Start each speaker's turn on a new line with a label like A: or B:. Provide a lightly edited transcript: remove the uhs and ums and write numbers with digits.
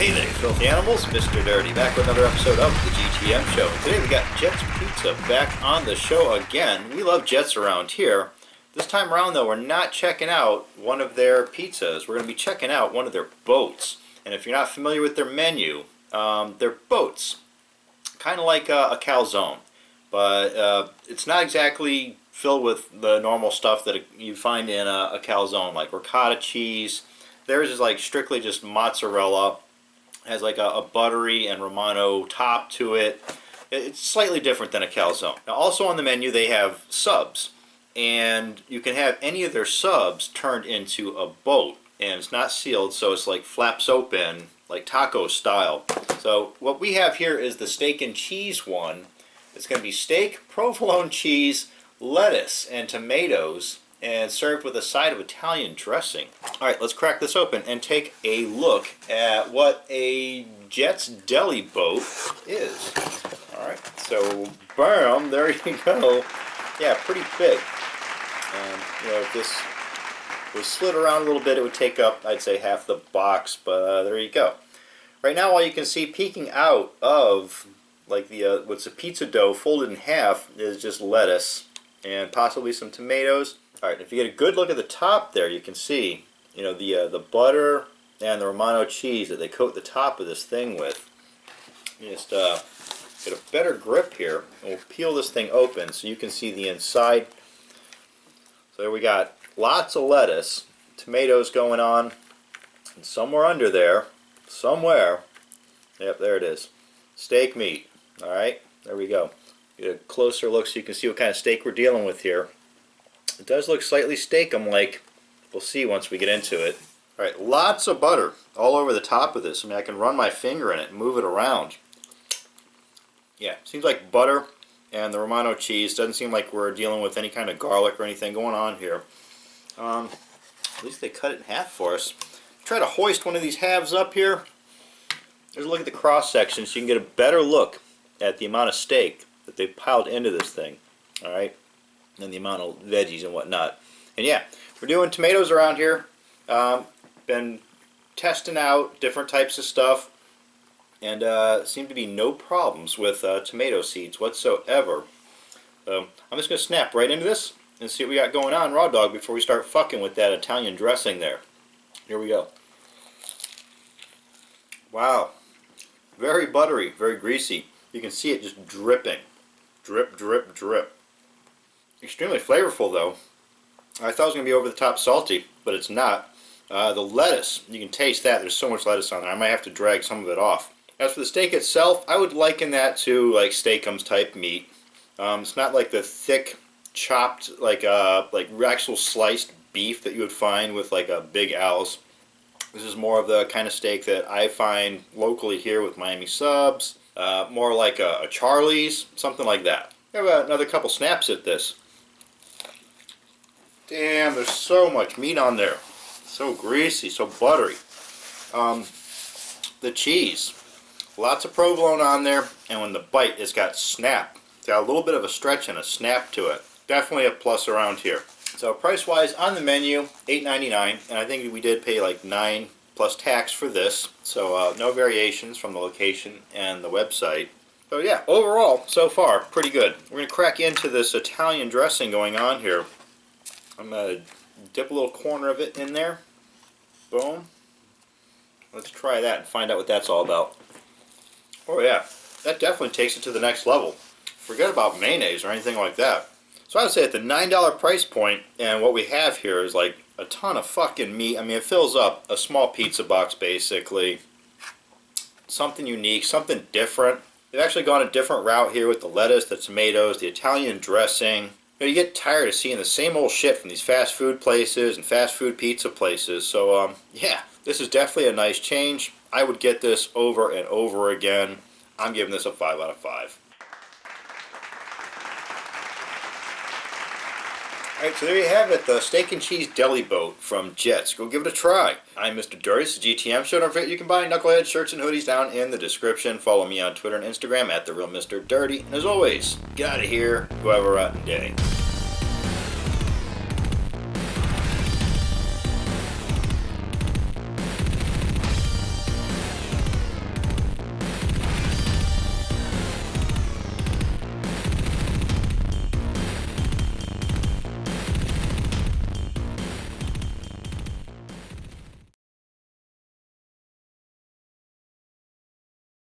A: Hey there, filthy animals. Mr. Dirty back with another episode of the GTM Show. Today we got Jet's Pizza back on the show again. We love Jet's around here. This time around, though, we're not checking out one of their pizzas. We're going to be checking out one of their boats. And if you're not familiar with their menu, they're boats. Kind of like a calzone. But it's not exactly filled with the normal stuff that you find in a calzone, like ricotta cheese. Theirs is like strictly just mozzarella. Has like a buttery and Romano top to it. It's slightly different than a calzone. Now, also on the menu, they have subs. And you can have any of their subs turned into a boat. And it's not sealed, so it's like flaps open, like taco style. So what we have here is the steak and cheese one. It's going to be steak, provolone cheese, lettuce, and tomatoes, and served with a side of Italian dressing. Alright, let's crack this open and take a look at what a Jet's Deli boat is. Alright, so bam, there you go. Yeah, pretty big. If this was slid around a little bit, it would take up, I'd say, half the box, but there you go. Right now, all you can see peeking out of like the what's a pizza dough folded in half is just lettuce and possibly some tomatoes. Alright, if you get a good look at the top there, you can see, the butter and the Romano cheese that they coat the top of this thing with. Just get a better grip here, and we'll peel this thing open so you can see the inside. So there we got lots of lettuce, tomatoes going on, and somewhere under there, yep, there it is, steak meat. Alright, there we go. Get a closer look so you can see what kind of steak we're dealing with here. It does look slightly steak-like. We'll see once we get into it. Alright, lots of butter all over the top of this. I mean, I can run my finger in it and move it around. Yeah, seems like butter and the Romano cheese. Doesn't seem like we're dealing with any kind of garlic or anything going on here. At least they cut it in half for us. Try to hoist one of these halves up here. There's a look at the cross-section so you can get a better look at the amount of steak that they've piled into this thing. Alright? And the amount of veggies and whatnot. And yeah, we're doing tomatoes around here. Been testing out different types of stuff, and seem to be no problems with tomato seeds whatsoever. I'm just going to snap right into this and see what we got going on raw dog before we start fucking with that Italian dressing there. Here we go. Wow. Very buttery, very greasy. You can see it just dripping. Drip, drip, drip. Extremely flavorful, though. I thought it was going to be over the top salty, but it's not. The lettuce, you can taste that. There's so much lettuce on there. I might have to drag some of it off. As for the steak itself, I would liken that to like Steakums type meat. It's not like the thick, chopped, like actual sliced beef that you would find with like a Big Al's. This is more of the kind of steak that I find locally here with Miami subs. More like a Charlie's, something like that. I have another couple snaps at this. Damn, there's so much meat on there. So greasy, so buttery. The cheese. Lots of provolone on there, and when the bite, it's got snap. It's got a little bit of a stretch and a snap to it. Definitely a plus around here. So price-wise, on the menu, $8.99, and I think we did pay like $9 plus tax for this. So no variations from the location and the website. So yeah, overall, so far, pretty good. We're going to crack into this Italian dressing going on here. I'm going to dip a little corner of it in there. Boom. Let's try that and find out what that's all about. Oh yeah, that definitely takes it to the next level. Forget about mayonnaise or anything like that. So I would say at the $9 price point, and what we have here is like a ton of fucking meat. I mean, it fills up a small pizza box basically. Something unique, something different. They've actually gone a different route here with the lettuce, the tomatoes, the Italian dressing. You get tired of seeing the same old shit from these fast food places and fast food pizza places. So, yeah, this is definitely a nice change. I would get this over and over again. I'm giving this a 5 out of 5. Alright, so there you have it, the steak and cheese deli boat from Jet's. Go give it a try. I'm Mr. Dirty, this is GTM Show. Don't forget you can buy Knucklehead shirts and hoodies down in the description. Follow me on Twitter and Instagram at TheRealMrDirty. And as always, get out of here, go have a rotten day.